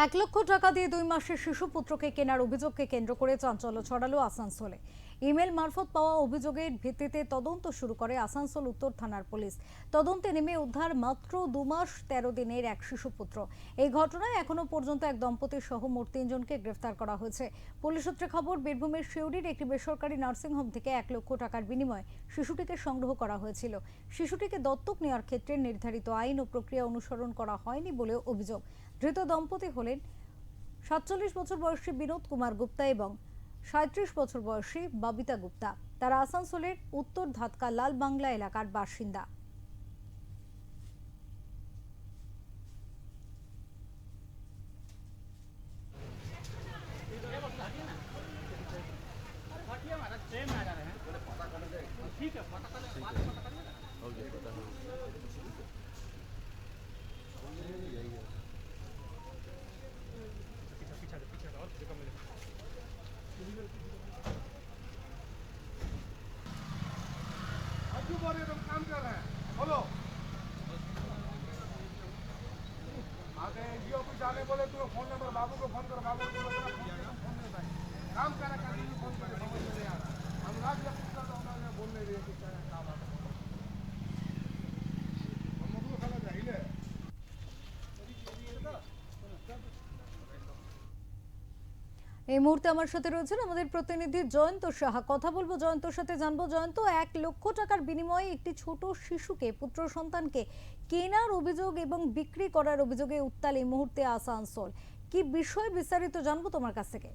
1 লক্ষ টাকা দিয়ে 2 মাসের শিশু পুত্রকে কেনার অভিযোগকে কেন্দ্র করে চাঞ্চল্য ছড়ালো আসানসোলে। ইমেল মারফত পাওয়া অভিযোগের ভিত্তিতে তদন্ত শুরু করে আসানসোল উত্তর থানার পুলিশ। তদন্তে নেমে উদ্ধার মাত্র 2 মাস 13 দিনের এক শিশুপুত্র। এই ঘটনায় এখনো পর্যন্ত এক দম্পতি সহ মোট 3 জনকে গ্রেফতার করা হয়েছে। পুলিশ সূত্রে খবর, বীরভূমের শিউড়ির একটি বেসরকারি নার্সিংহোম থেকে 1 লক্ষ টাকার বিনিময়ে শিশুটিকে সংগ্রহ করা হয়েছিল। শিশুটিকে দত্তক নেওয়ার ক্ষেত্রে নির্ধারিত আইন ও প্রক্রিয়া অনুসরণ করা হয়নি বলেও অভিযোগ। ধৃত দম্পতি হলেন 47 বছর বয়সী বিনোদ কুমার গুপ্তা এবং 37 বছর বয়সী ববিতা গুপ্তা। তারা আসানসোলের উত্তর ধাতকা লাল বাংলা এলাকার বাসিন্দা। काम कर रहे हैं बोलो आगे जियो को जाने बोले तो फोन नंबर बाबू को फोन करो, बाबू को फोन नहीं भाई काम कर रहा है, फोन कर समझ में नहीं आ रहा। अनुराग जब पूछता तो उन्होंने बोल नहीं रही कि क्या काम आता हम लोग को समझ आई ले। এই মুহূর্তে আমার সাথে রয়েছেন আমাদের প্রতিনিধি জয়ন্ত সাহা। কথা বলবো জয়ন্তর সাথে, জানবো জয়ন্ত, 1 লক্ষ টাকার বিনিময়ে একটি ছোট শিশুকে, পুত্র সন্তানকে কেনার অভিযোগ এবং বিক্রি করার অভিযোগে উত্তাল এই মুহূর্তে আসানসোল। কি বিষয় বিস্তারিত জানবো তোমার কাছ থেকে।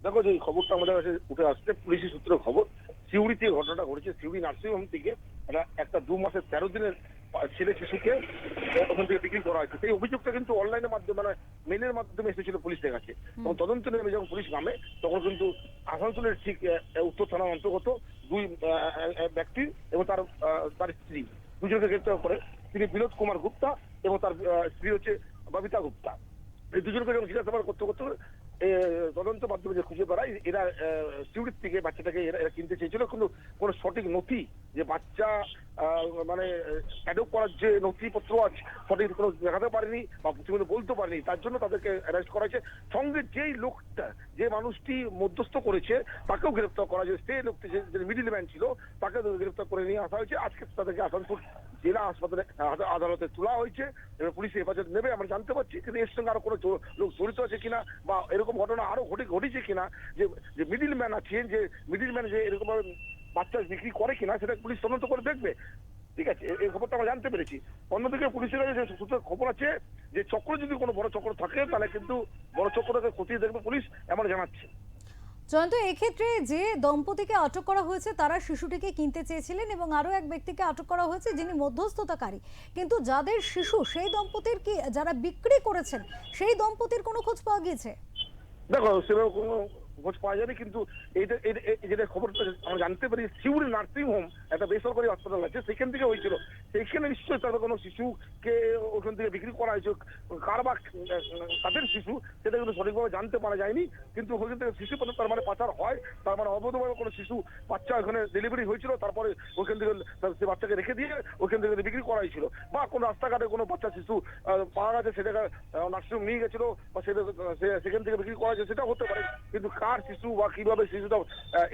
দেখো, যে খবরটা আমাদের কাছে উঠে আসছে পুলিশি সূত্রে খবর, সিউড়িতে ঘটনাটা ঘটেছে। সিউড়ি নার্সিংহোম থেকে একটা 2 মাসের 13 দিনের ছেলে শিশুকে ওখান থেকে বিক্রি করা হয়েছে। সেই অভিযোগটা কিন্তু অনলাইনের মাধ্যমে, মানে মেলের মাধ্যমে এসেছিল পুলিশের কাছে। তখন তদন্ত নেমে যখন পুলিশ নামে তখন কিন্তু আসানসোলের ঠিক উত্তর থানার অন্তর্গত 2 ব্যক্তি এবং তার স্ত্রী, দুজনকে গ্রেপ্তার করে। তিনি বিনোদ কুমার গুপ্তা এবং তার স্ত্রী হচ্ছে ববিতা গুপ্তা। এই দুজনকে যখন জিজ্ঞাসাবাদ করতে করতে তদন্ত মাধ্যমে যে খুঁজে বেড়ায়, এরা সিউড়ির থেকে বাচ্চাটাকে এরা কিনতে চেয়েছিল, কিন্তু কোনো সঠিক নথি, যে বাচ্চা মানে অ্যাডপ্ট করার যে নথিপত্র আছে সঠিক কোনো দেখাতে পারেনি বা প্রতিবেদন বলতে পারেনি। তার জন্য তাদেরকে অ্যারেস্ট করা হয়েছে। সঙ্গে যেই লোকটা, যে মানুষটি মধ্যস্থ করেছে তাকেও গ্রেপ্তার করা হয়েছে। সেই লোকটি যে মিডিল ম্যান ছিল তাকে গ্রেপ্তার করে নিয়ে আসা হয়েছে। আজকে তাদেরকে আসানসোল জেলা হাসপাতালে আদালতে তোলা হয়েছে। এবার পুলিশের হেফাজত নেবে আমরা জানতে পারছি, কিন্তু এর সঙ্গে আরো কোনো লোক জড়িত আছে কিনা বা এরকম ঘটনা আরো ঘটেছে কিনা, যে মিডিল ম্যান আছেন, যে মিডিল ম্যান যে এরকম বাচ্চা বিক্রি করে কিনা, সেটা পুলিশ তদন্ত করে দেখবে। ঠিক আছে, এই খবরটা আমরা জানতে পেরেছি। অন্যদিকে পুলিশের কাছে যে সূত্রের খবর আছে যে চক্র, যদি কোনো বড় চক্র থাকে তাহলে কিন্তু বড় চক্রটাকে খতিয়ে দেখবে পুলিশ, এমন জানাচ্ছে। জয়ন্ত, এক্ষেত্রে যে দম্পতিকে আটক করা হয়েছে তারা শিশুটিকে কিনতে চেয়েছিলেন এবং আরো এক ব্যক্তিকে আটক করা হয়েছে যিনি মধ্যস্থতাকারী, কিন্তু যাদের শিশু সেই দম্পতির কি, যারা বিক্রি করেছেন সেই দম্পতির কোনো খোঁজ পাওয়া গিয়েছে? দেখো, সেভাবে কোনো খোঁজ পাওয়া যায়নি, কিন্তু যেটা খবরটা আমরা জানতে পারি, সিউড়ি নার্সিংহোম একটা বেসরকারি হাসপাতাল আছে, সেখান থেকে হয়েছিল। সেখানে নিশ্চয়ই তাদের কোনো শিশুকে ওখান থেকে বিক্রি করা হয়েছে। কার বা তাদের শিশু সেটা কিন্তু সঠিকভাবে জানতে পারা যায়নি। কিন্তু ওখান থেকে শিশু তার মানে পাচার হয়, তার মানে অবৈধভাবে কোনো শিশু বাচ্চা ওখানে ডেলিভারি হয়েছিল, তারপরে ওখান থেকে সে বাচ্চাকে রেখে দিয়ে ওখান থেকে বিক্রি করা হয়েছিল। বা কোনো রাস্তাঘাটে কোনো বাচ্চা শিশু পাওয়া গেছে, সেটাকে নার্সিংহোম নিয়ে গেছিল বা সেখান থেকে বিক্রি করা হয়েছে, সেটা হতে পারে। কিন্তু কার শিশু বা কিভাবে শিশুটা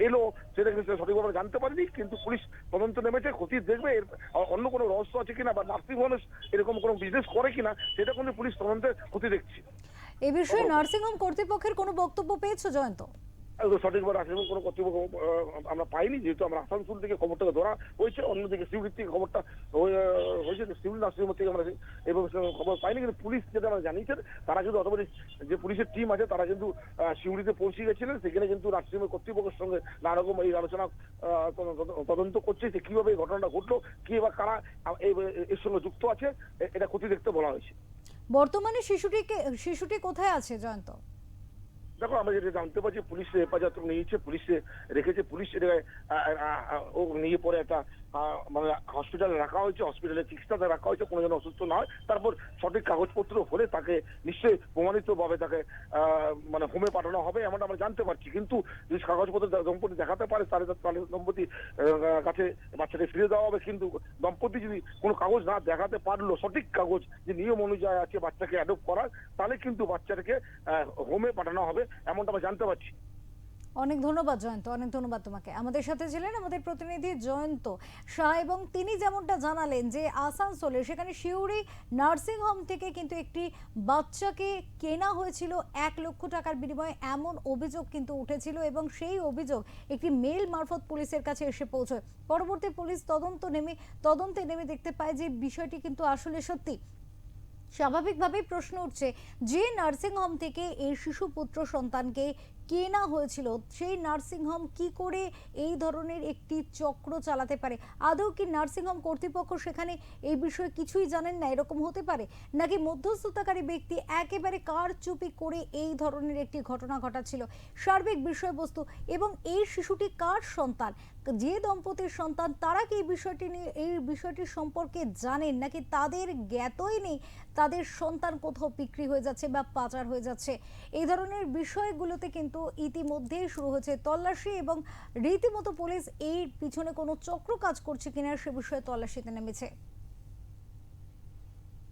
এলো সেটা কিন্তু সঠিকভাবে জানতে পারেনি। কিন্তু পুলিশ তদন্ত নেমেছে, খতিয়ে দেখবে এর অন্য কোনো রহস্য আছে কিনা বা নার্সিংহোম এরকম কোনো বিজনেস করে কিনা, সেটা কিন্তু পুলিশ তদন্তে খতিয়ে দেখছে। এ বিষয়ে নার্সিংহোম কর্তৃপক্ষের কোনো বক্তব্য পেয়েছো জয়ন্ত? সঠিকভাবে আসলে কোনো কর্তৃপক্ষ আমরা পাইনি, যেহেতু আমরা আসানসোল থেকে খবরটাকে ধরা হয়েছে। অন্যদিকে সিউড়ির থেকে খবরটা হয়েছে, সিউড়ি নার্সিংহোম থেকে আমরা এবং খবর পাইনি। কিন্তু পুলিশ যেটা আমরা জানিয়েছেন, তারা কিন্তু অথবা যে পুলিশের টিম আছে তারা কিন্তু সিউড়িতে পৌঁছে গেছিলেন। সেখানে কিন্তু নার্সিংহোমের কর্তৃপক্ষের সঙ্গে নানা রকম এই আলোচনা তদন্ত করছে যে কিভাবে এই ঘটনাটা ঘটলো, কি বা কারা এর সঙ্গে যুক্ত আছে, এটা খতিয়ে দেখতে বলা হয়েছে। বর্তমানে শিশুটি কোথায় আছে জয়ন্ত? দেখো, আমরা যেটা জানতে পারছি, পুলিশ হেফাজত নিয়েছে, পুলিশে রেখেছে। পুলিশ ও নিয়ে পরে একটা মানে হসপিটালে রাখা হয়েছে, হসপিটালে চিকিৎসাতে রাখা হয়েছে, কোনো যেন অসুস্থ না হয়। তারপর সঠিক কাগজপত্র হলে তাকে নিশ্চয়ই প্রমাণিতভাবে তাকে মানে হোমে পাঠানো হবে, এমনটা আমরা জানতে পারছি। কিন্তু যদি কাগজপত্র দম্পতি দেখাতে পারে তাহলে দম্পতি কাছে বাচ্চাকে ফিরে দেওয়া হবে। কিন্তু দম্পতি যদি কোনো কাগজ না দেখাতে পারলো, সঠিক কাগজ যে নিয়ম অনুযায়ী আছে বাচ্চাকে অ্যাডপ্ট করার, তাহলে কিন্তু বাচ্চাটাকে হোমে পাঠানো হবে, এমনটা আমরা জানতে পারছি। অনেক ধন্যবাদ জয়ন্ত, অনেক ধন্যবাদ তোমাকে। আমাদের সাথে ছিলেন আমাদের প্রতিনিধি জয়ন্ত শাহ এবং তিনি যেমনটা জানালেন যে আসানসোলে সেখানে সিউড়ি নার্সিং হোম থেকে কিন্তু একটি বাচ্চাকে কেনা হয়েছিল 1 লক্ষ টাকার বিনিময়ে, এমন অভিযোগ কিন্তু উঠেছিল এবং সেই অভিযোগ একটি মেল মারফত পুলিশের কাছে এসে পৌঁছয়। পরবর্তী পুলিশ তদন্তে নেমে দেখতে পায় যে বিষয়টি কিন্তু আসলে সত্যি। স্বাভাবিকভাবেই প্রশ্ন উঠছে, যে নার্সিং হোম থেকে এই শিশু পুত্র সন্তানকে কেনা হয়েছিল সেই নার্সিং হোম কি করে এই ধরনের একটি চক্র চালাতে পারে? আদৌ কি নার্সিং হোম কর্তৃপক্ষ সেখানে এই বিষয়ে কিছুই জানেন না, এরকম হতে পারে? নাকি মধ্যস্থতাকারী ব্যক্তি একেবারে কারচুপি করে এই ধরনের একটি ঘটনা ঘটাচ্ছিল? সার্বিক বিষয়বস্তু এবং এই শিশুটি কার সন্তান, যে দম্পতির সন্তান, তারা কি এই বিষয়টি সম্পর্কে জানেন নাকি তাদের জ্ঞাতই নেই তাদের সন্তান কোথাও বিক্রি হয়ে যাচ্ছে বা পাচার হয়ে যাচ্ছে? এই ধরনের বিষয়গুলোতে কিন্তু ইতিমধ্যেই শুরু হয়েছে তল্লাশি এবং রীতিমতো পুলিশ এই পিছনে কোনো চক্র কাজ করছে কিনা সে বিষয়ে তল্লাশিতে নেমেছে।